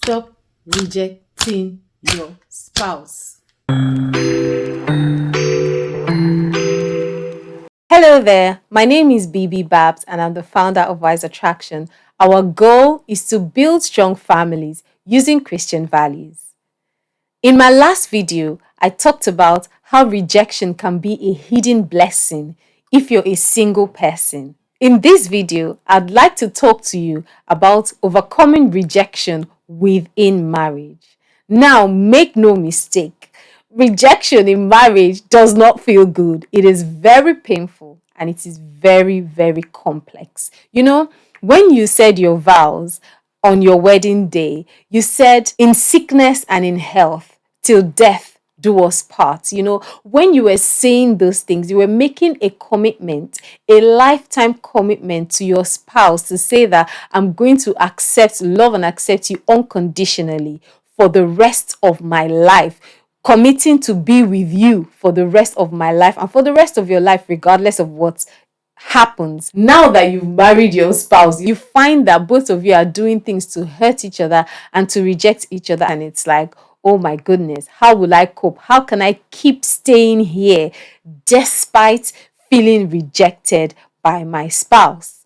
Stop rejecting your spouse. Hello there, my name is BB Babs and I'm the founder of Wise Attraction. Our goal is to build strong families using Christian values. In my last video, I talked about how rejection can be a hidden blessing if you're a single person. In this video, I'd like to talk to you about overcoming rejection within marriage. Now, make no mistake, rejection in marriage does not feel good. It is very painful and it is very, very complex. You know, when you said your vows on your wedding day, you said in sickness and in health, till death do us part. You know, when you were saying those things, you were making a commitment, a lifetime commitment to your spouse to say that I'm going to love and accept you unconditionally for the rest of my life, committing to be with you for the rest of my life and for the rest of your life, regardless of what happens. Now that you've married your spouse, you find that both of you are doing things to hurt each other and to reject each other, and it's like, oh my goodness, how will I cope? How can I keep staying here despite feeling rejected by my spouse?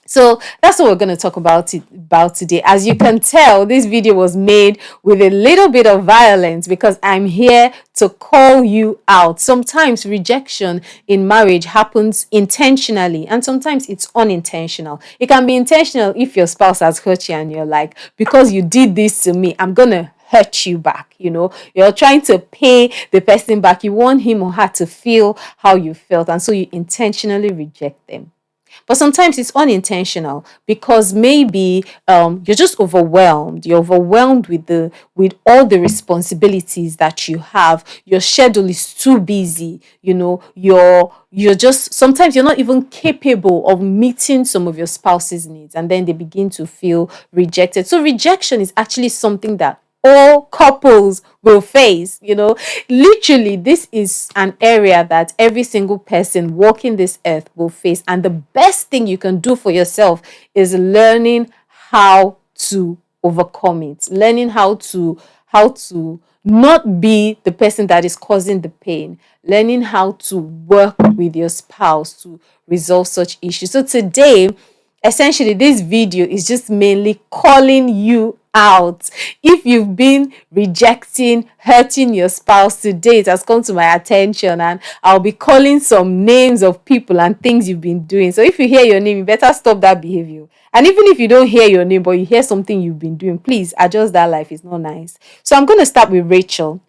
So that's what we're going to talk about today. As you can tell, this video was made with a little bit of violence because I'm here to call you out. Sometimes rejection in marriage happens intentionally and sometimes it's unintentional. It can be intentional if your spouse has hurt you and you're like, because you did this to me, I'm going to hurt you back. You know, you're trying to pay the person back. You want him or her to feel how you felt, and so you intentionally reject them. But sometimes it's unintentional because maybe you're just overwhelmed. You're overwhelmed with all the responsibilities that you have. Your schedule is too busy. You know, you're just, sometimes you're not even capable of meeting some of your spouse's needs, and then they begin to feel rejected. So rejection is actually something that all couples will face. You know, literally, this is an area that every single person walking this earth will face. And the best thing you can do for yourself is learning how to overcome it, learning how to not be the person that is causing the pain, learning how to work with your spouse to resolve such issues. So today, essentially, this video is just mainly calling you out. If you've been rejecting, hurting your spouse, today it has come to my attention and I'll be calling some names of people and things you've been doing. So if you hear your name, you better stop that behavior. And even if you don't hear your name but you hear something you've been doing, please adjust that life. It's not nice. So I'm going to start with Rachel.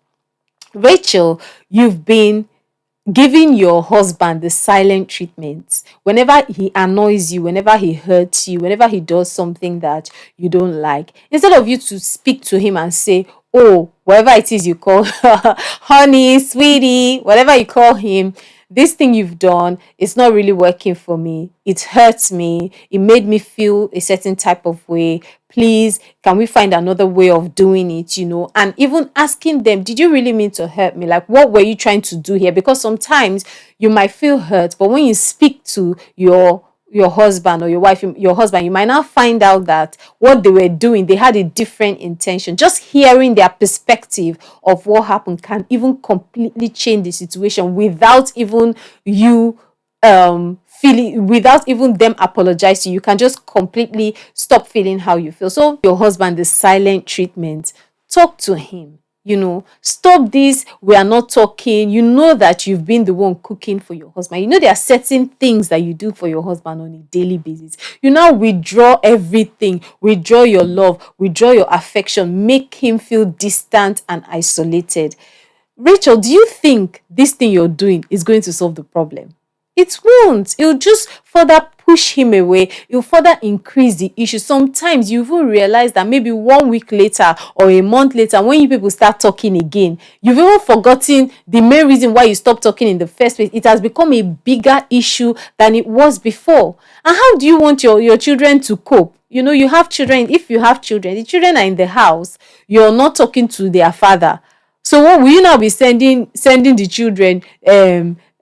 Rachel, you've been giving your husband the silent treatment. Whenever he annoys you, whenever he hurts you, whenever he does something that you don't like, instead of you to speak to him and say, oh, whatever it is you call honey, sweetie, whatever you call him, this thing you've done, it's not really working for me. It hurts me. It made me feel a certain type of way. Please, can we find another way of doing it, you know? And even asking them, did you really mean to hurt me? Like, what were you trying to do here? Because sometimes you might feel hurt, but when you speak to your husband or your wife, your husband, you might not find out that what they were doing, they had a different intention. Just hearing their perspective of what happened can even completely change the situation without even you feeling, without even them apologizing. You can just completely stop feeling how you feel. So your husband, the silent treatment, talk to him. You know, stop this. We are not talking. You know that you've been the one cooking for your husband. You know there are certain things that you do for your husband on a daily basis. You now withdraw everything, withdraw your love, withdraw your affection, make him feel distant and isolated. Rachel, do you think this thing you're doing is going to solve the problem? It won't. It'll just further push him away. It'll further increase the issue. Sometimes you even realize that maybe 1 week later or a month later, when you people start talking again, you've even forgotten the main reason why you stopped talking in the first place. It has become a bigger issue than it was before. And how do you want your children to cope? You know, you have children. If you have children, the children are in the house. You're not talking to their father. So what will you now be sending the children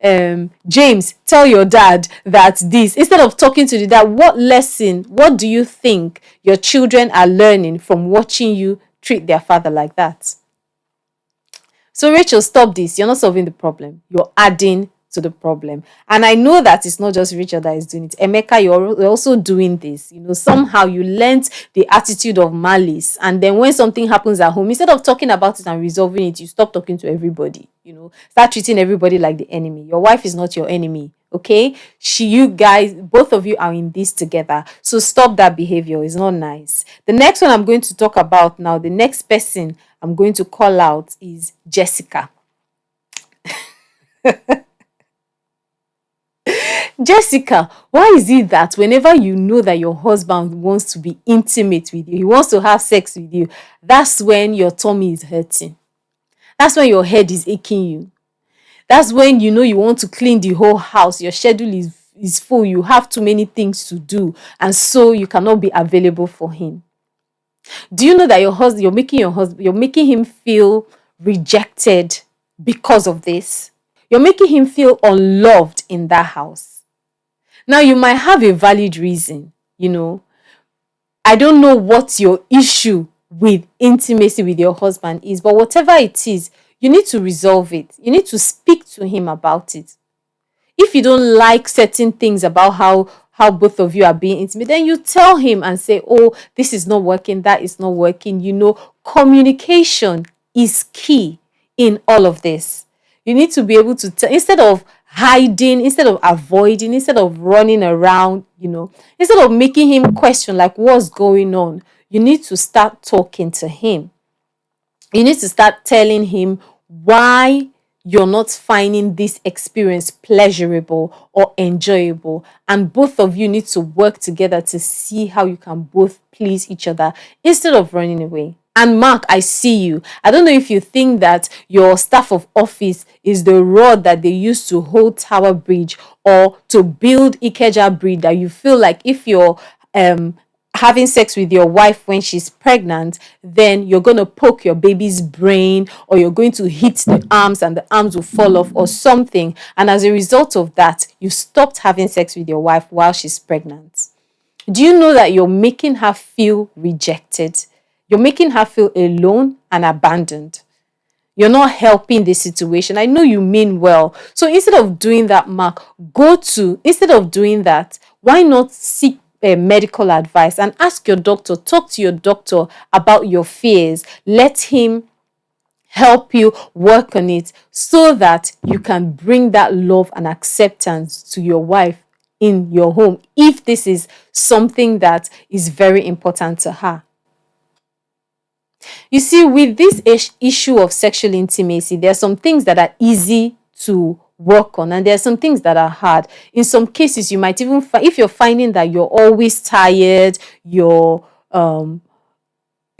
James, tell your dad that this, instead of talking to the dad, what do you think your children are learning from watching you treat their father like that? So Rachel, stop this. You're not solving the problem. You're adding to the problem. And I know that it's not just Rachel that is doing it. Emeka, you're also doing this. Somehow you learnt the attitude of malice. And then when something happens at home, instead of talking about it and resolving it, you stop talking to everybody. Start treating everybody like the enemy. Your wife is not your enemy. Okay, you guys, both of you are in this together. So stop that behavior. It's not nice. The next one I'm going to talk about now, the next person I'm going to call out is Jessica. Jessica, why is it that whenever you know that your husband wants to be intimate with you, he wants to have sex with you, that's when your tummy is hurting? That's when your head is aching you. That's when you want to clean the whole house. Your schedule is full. You have too many things to do. And so you cannot be available for him. Do you know that you're making him feel rejected because of this? You're making him feel unloved in that house. Now, you might have a valid reason. I don't know what your issue with intimacy with your husband is, but whatever it is, you need to resolve it. You need to speak to him about it. If you don't like certain things about how both of you are being intimate, then you tell him and say, oh, this is not working, that is not working. Communication is key in all of this. You need to be able to tell, instead of hiding, instead of avoiding, instead of running around, instead of making him question like what's going on, you need to start talking to him. You need to start telling him why you're not finding this experience pleasurable or enjoyable. And both of you need to work together to see how you can both please each other instead of running away. And Mark, I see you. I don't know if you think that your staff of office is the rod that they use to hold Tower Bridge or to build Ikeja Bridge, that you feel like if you're having sex with your wife when she's pregnant, then you're going to poke your baby's brain, or you're going to hit the arms and the arms will fall off or something. And as a result of that, you stopped having sex with your wife while she's pregnant. Do you know that you're making her feel rejected? You're making her feel alone and abandoned. You're not helping the situation. I know you mean well. So instead of doing that, Mark, instead of doing that, why not seek medical advice and ask your doctor, talk to your doctor about your fears. Let him help you work on it so that you can bring that love and acceptance to your wife in your home, if this is something that is very important to her. You see, with this issue of sexual intimacy, there are some things that are easy to work on and there are some things that are hard. In some cases, you might even if you're finding that you're always tired, it's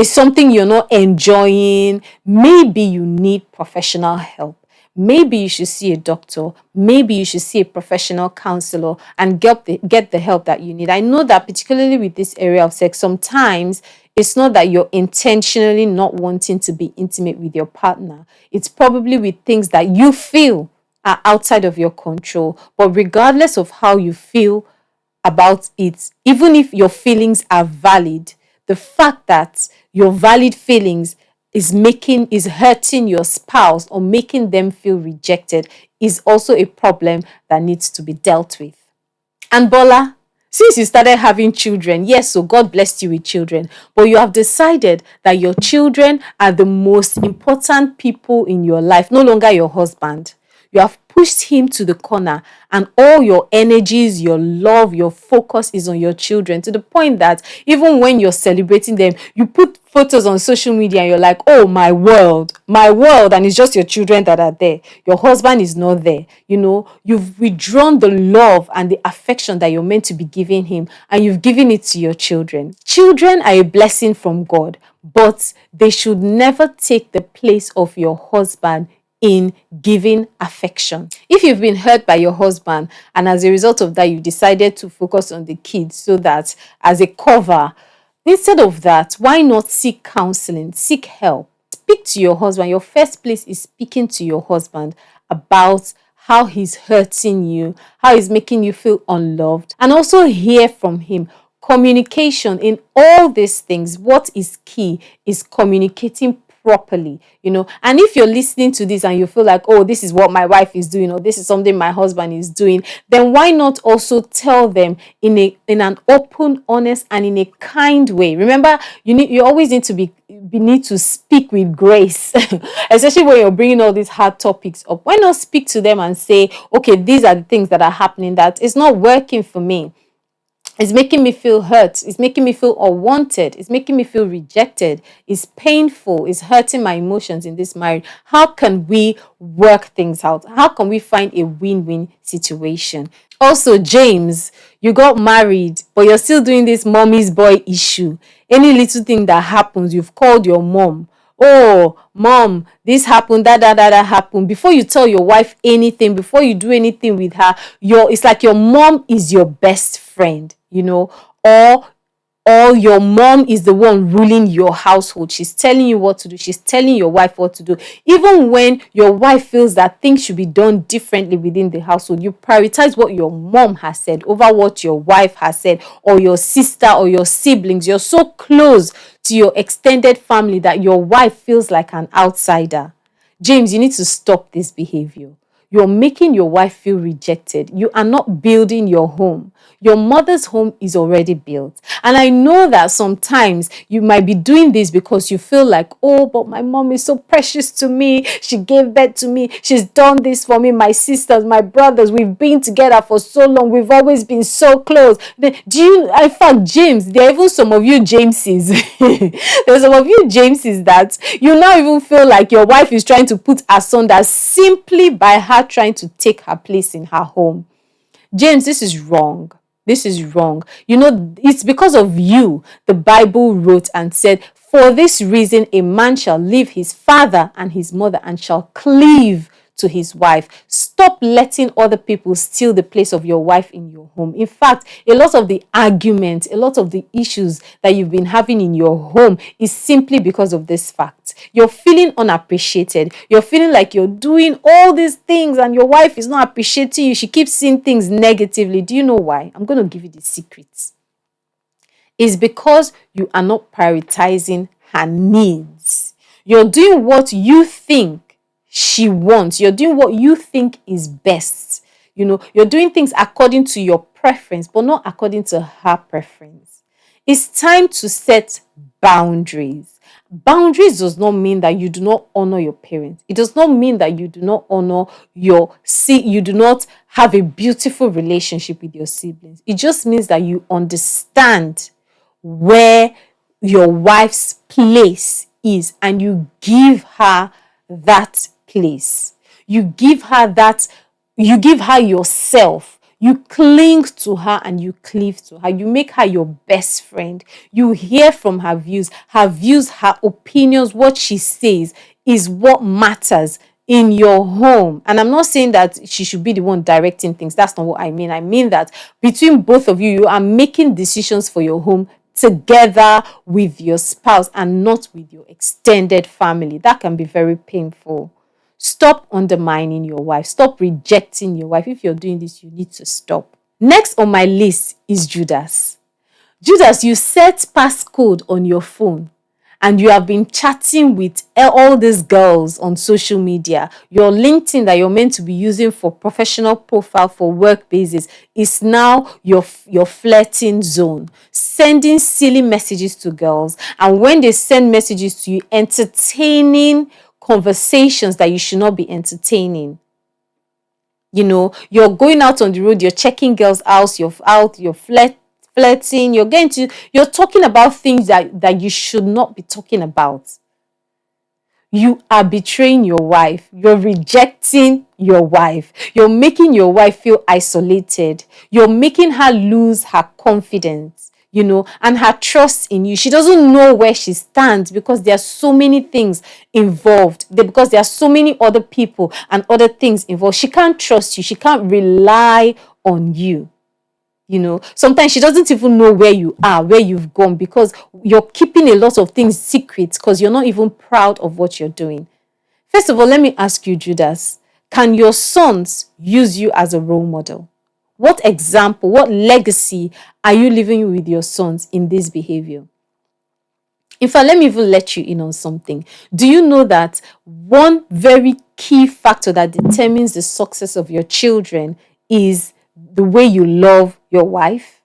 something you're not enjoying, maybe you need professional help. Maybe you should see a doctor. Maybe you should see a professional counselor and get the help that you need. I know that particularly with this area of sex, sometimes it's not that you're intentionally not wanting to be intimate with your partner. It's probably with things that you feel are outside of your control. But regardless of how you feel about it, even if your feelings are valid, the fact that your valid feelings is hurting your spouse or making them feel rejected is also a problem that needs to be dealt with. And Bola, since you started having children, yes, so God blessed you with children, but you have decided that your children are the most important people in your life, no longer your husband. You have pushed him to the corner and all your energies, your love, your focus is on your children, to the point that even when you're celebrating them, you put photos on social media and you're like, oh, my world, and it's just your children that are there. Your husband is not there. You've withdrawn the love and the affection that you're meant to be giving him, and you've given it to your children. Children are a blessing from God, but they should never take the place of your husband in giving affection. If you've been hurt by your husband and as a result of that you decided to focus on the kids so that as a cover, instead of that, why not seek counseling, seek help, speak to your husband. Your first place is speaking to your husband about how he's hurting you, how he's making you feel unloved, and also hear from him. Communication in all these things, what is key is communicating properly, and if you're listening to this and you feel like, oh, this is what my wife is doing, or this is something my husband is doing, then why not also tell them in an open, honest, and in a kind way? Remember, you always need to need to speak with grace, especially when you're bringing all these hard topics up. Why not speak to them and say, okay, these are the things that are happening that is not working for me. It's making me feel hurt. It's making me feel unwanted. It's making me feel rejected. It's painful. It's hurting my emotions in this marriage. How can we work things out? How can we find a win-win situation? Also, James, you got married, but you're still doing this mommy's boy issue. Any little thing that happens, you've called your mom. Oh, mom, this happened, that happened. Before you tell your wife anything, before you do anything with her, it's like your mom is your best friend, or your mom is the one ruling your household. She's telling you what to do. She's telling your wife what to do. Even when your wife feels that things should be done differently within the household, you prioritize what your mom has said over what your wife has said, or your sister or your siblings. You're so close to your extended family that your wife feels like an outsider. James, you need to stop this behavior. You're making your wife feel rejected. You are not building your home. Your mother's home is already built. And I know that sometimes you might be doing this because you feel like, oh, but my mom is so precious to me. She gave birth to me. She's done this for me. My sisters, my brothers, we've been together for so long. We've always been so close. In fact, James, there are even some of you Jameses. There's some of you Jameses that you now even feel like your wife is trying to put asunder simply by her trying to take her place in her home. James, this is wrong. This is wrong. It's because of you the Bible wrote and said, for this reason a man shall leave his father and his mother and shall cleave to his wife. Stop letting other people steal the place of your wife in your home. In fact, a lot of the arguments, a lot of the issues that you've been having in your home is simply because of this fact. You're feeling unappreciated. You're feeling like you're doing all these things and your wife is not appreciating you. She keeps seeing things negatively. Do you know why? I'm going to give you the secrets. It's because you are not prioritizing her needs. You're doing what you think she wants. You're doing what you think is best. You're doing things according to your preference, but not according to her preference. It's time to set boundaries. Boundaries does not mean that you do not honor your parents. It does not mean that you do not honor you do not have a beautiful relationship with your siblings. It just means that you understand where your wife's place is and you give her that place. You give her yourself. You cling to her and you cleave to her. You make her your best friend. You hear from her views, her opinions, what she says is what matters in your home. And I'm not saying that she should be the one directing things. That's not what I mean. I mean that between both of you, you are making decisions for your home together with your spouse and not with your extended family. That can be very painful. Stop undermining your wife. Stop rejecting your wife. If you're doing this, you need to stop. Next on my list is Judas. Judas, you set passcode on your phone and you have been chatting with all these girls on social media. Your LinkedIn that you're meant to be using for professional profile for work basis is now your flirting zone. Sending silly messages to girls, and when they send messages to you, entertaining conversations that you should not be entertaining. You're going out on the road, you're checking girls out, you're flirting, you're talking about things that you should not be talking about. You are betraying your wife. You're rejecting your wife. You're making your wife feel isolated. You're making her lose her confidence, and her trust in you. She doesn't know where she stands because there are so many things involved. Because there are so many other people and other things involved. She can't trust you. She can't rely on you. Sometimes she doesn't even know where you are, where you've gone, because you're keeping a lot of things secret because you're not even proud of what you're doing. First of all, let me ask you, Judas, Can your sons use you as a role model? What example, what legacy are you leaving with your sons in this behavior? In fact, let me even let you in on something. Do you know that one very key factor that determines the success of your children is the way you love your wife?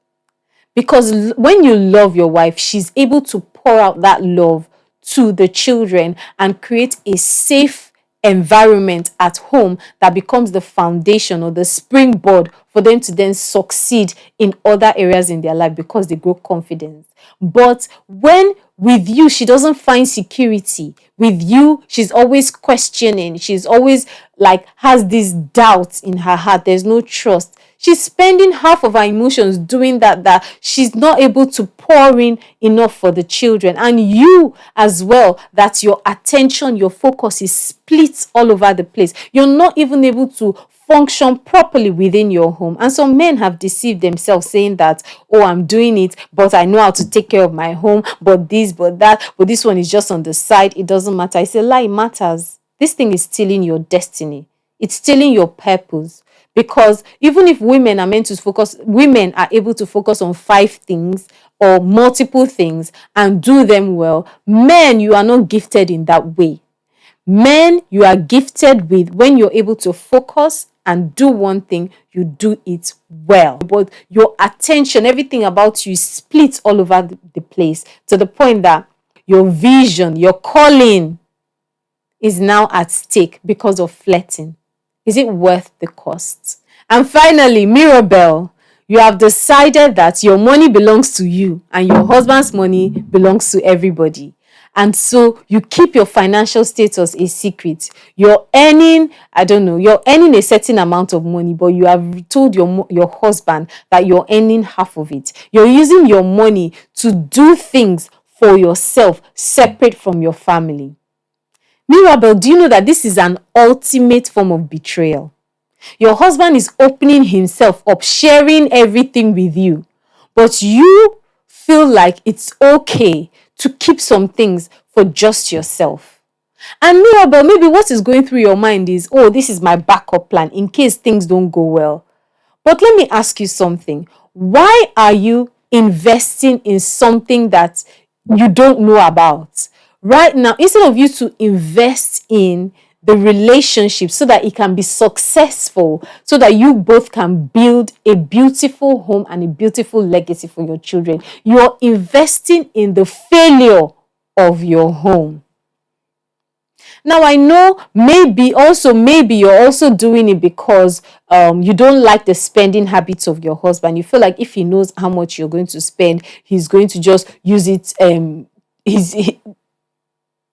Because when you love your wife, she's able to pour out that love to the children and create a safe environment at home that becomes the foundation or the springboard for them to then succeed in other areas in their life because they grow confidence. But when with you, she doesn't find security. With you, she's always questioning. She's always like has this doubt in her heart. There's no trust. She's spending half of her emotions doing that she's not able to pour in enough for the children. And you as well, that your attention, your focus is split all over the place. You're not even able to function properly within your home. And some men have deceived themselves saying that, oh, I'm doing it, but I know how to take care of my home, but this, but that, but this one is just on the side. It doesn't matter. I say, lie, it matters. This thing is stealing your destiny. It's stealing your purpose. Because even if women are meant to focus, women are able to focus on 5 things or multiple things and do them well. Men, you are not gifted in that way. Men, you are gifted with when you're able to focus and do one thing, you do it well. But your attention, everything about you splits all over the place to the point that your vision, your calling is now at stake because of flirting. Is it worth the cost? And finally, Mirabelle, you have decided that your money belongs to you and your husband's money belongs to everybody. And so you keep your financial status a secret. You're earning, you're earning a certain amount of money, but you have told your husband that you're earning half of it. You're using your money to do things for yourself, separate from your family. Mirabelle, do you know that this is an ultimate form of betrayal? Your husband is opening himself up, sharing everything with you, but you feel like it's okay to keep some things for just yourself. And Mirabelle, maybe what is going through your mind is, oh, this is my backup plan in case things don't go well. But let me ask you something. Why are you investing in something that you don't know about? Right now, instead of you to invest in the relationship so that it can be successful, so that you both can build a beautiful home and a beautiful legacy for your children, you're investing in the failure of your home. Now, I know maybe you're also doing it because you don't like the spending habits of your husband. You feel like if he knows how much you're going to spend, he's going to just use it.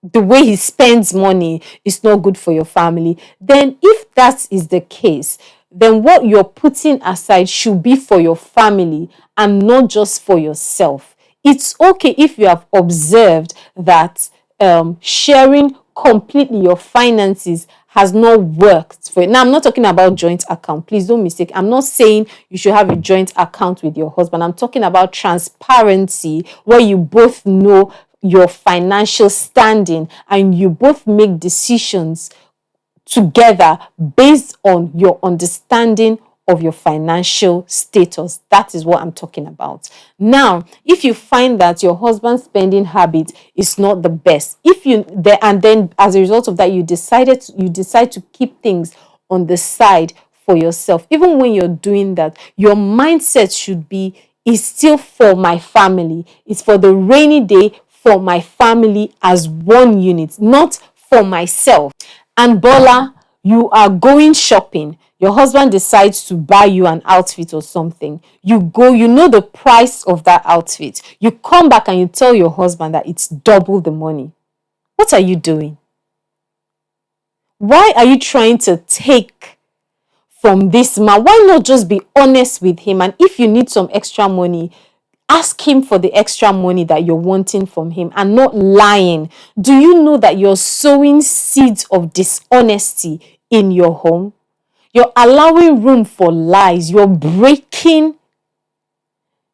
The way he spends money is not good for your family. Then if that is the case, then what you're putting aside should be for your family and not just for yourself. It's okay if you have observed that sharing completely your finances has not worked for it. Now, I'm not talking about joint account. Please don't mistake. I'm not saying you should have a joint account with your husband. I'm talking about transparency where you both know your financial standing and you both make decisions together based on your understanding of your financial status. That is what I'm talking about. Now, if you find that your husband's spending habit is not the best, and then as a result of that, you decide to keep things on the side for yourself. Even when you're doing that, your mindset should be, is still for my family. It's for the rainy day, for my family as one unit, not for myself. And Bola, you are going shopping. Your husband decides to buy you an outfit or something. You go, you know the price of that outfit. You come back and you tell your husband that it's double the money. What are you doing? Why are you trying to take from this man? Why not just be honest with him? And if you need some extra money, ask him for the extra money that you're wanting from him and not lying. Do you know that you're sowing seeds of dishonesty in your home? You're allowing room for lies. You're breaking,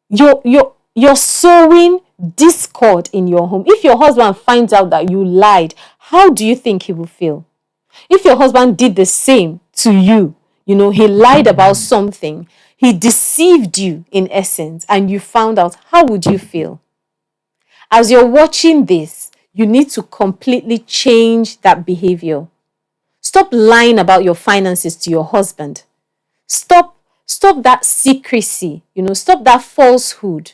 you're sowing discord in your home. If your husband finds out that you lied, how do you think he will feel? If your husband did the same to you. You know, he lied about something. He deceived you in essence, and you found out. How would you feel? As you're watching this, you need to completely change that behavior. Stop lying about your finances to your husband. Stop that secrecy, stop that falsehood.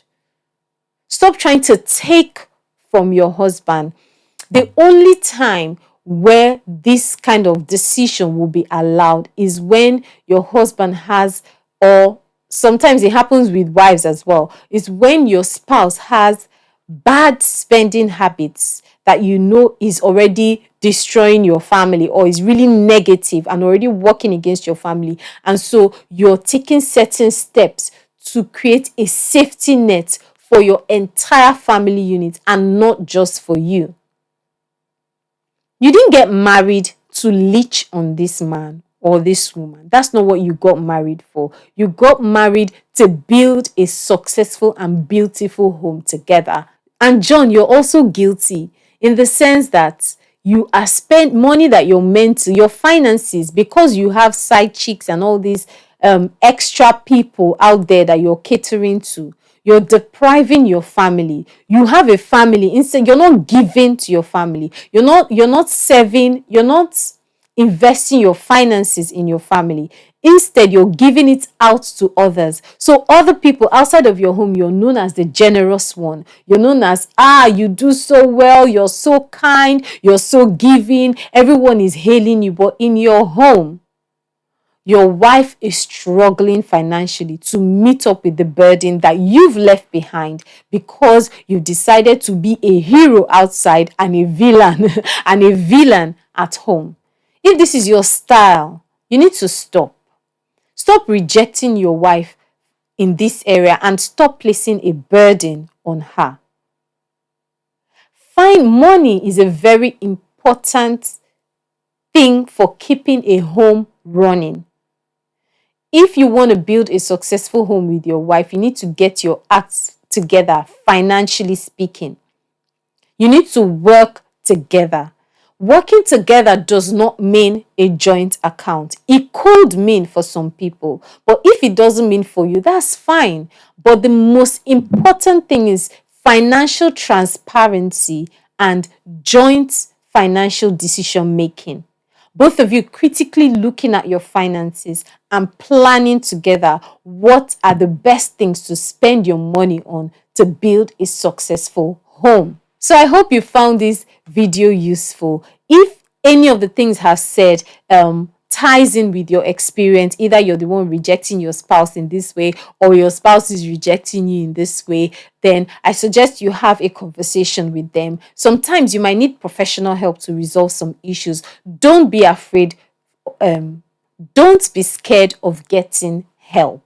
Stop trying to take from your husband. The only time where this kind of decision will be allowed is when your husband has, or sometimes it happens with wives as well, is when your spouse has bad spending habits that is already destroying your family, or is really negative and already working against your family. And so you're taking certain steps to create a safety net for your entire family unit and not just for you. You didn't get married to leech on this man or this woman. That's not what you got married for. You got married to build a successful and beautiful home together. And John, you're also guilty in the sense that you are spent money that you're meant to, your finances, because you have side chicks and all these extra people out there that you're catering to. You're depriving your family. You have a family. Instead, you're not giving to your family. You're not serving, you're not investing your finances in your family. Instead, you're giving it out to others. So other people outside of your home, you're known as the generous one. You're known as, you do so well, you're so kind, you're so giving, everyone is hailing you. But in your home, your wife is struggling financially to meet up with the burden that you've left behind because you've decided to be a hero outside and a villain and a villain at home. If this is your style, you need to stop. Stop rejecting your wife in this area and stop placing a burden on her. Money is a very important thing for keeping a home running. If you want to build a successful home with your wife, you need to get your acts together, financially speaking. You need to work together. Working together does not mean a joint account. It could mean for some people, but if it doesn't mean for you, that's fine. But the most important thing is financial transparency and joint financial decision making. Both of you critically looking at your finances and planning together what are the best things to spend your money on to build a successful home. So I hope you found this video useful. If any of the things I've said ties in with your experience, either you're the one rejecting your spouse in this way or your spouse is rejecting you in this way, then I suggest you have a conversation with them. Sometimes you might need professional help to resolve some issues. Don't be afraid. Don't be scared of getting help.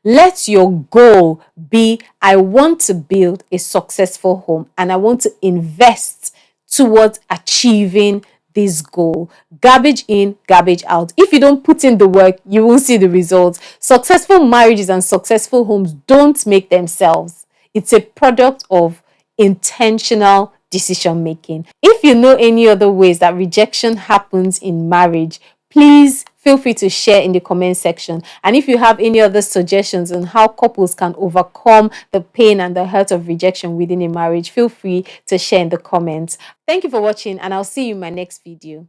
Let your goal be, I want to build a successful home and I want to invest towards achieving this goal. Garbage in, garbage out. If you don't put in the work, you won't see the results. Successful marriages and successful homes don't make themselves. It's a product of intentional decision making. If you know any other ways that rejection happens in marriage, please feel free to share in the comment section. And if you have any other suggestions on how couples can overcome the pain and the hurt of rejection within a marriage, feel free to share in the comments. Thank you for watching, and I'll see you in my next video.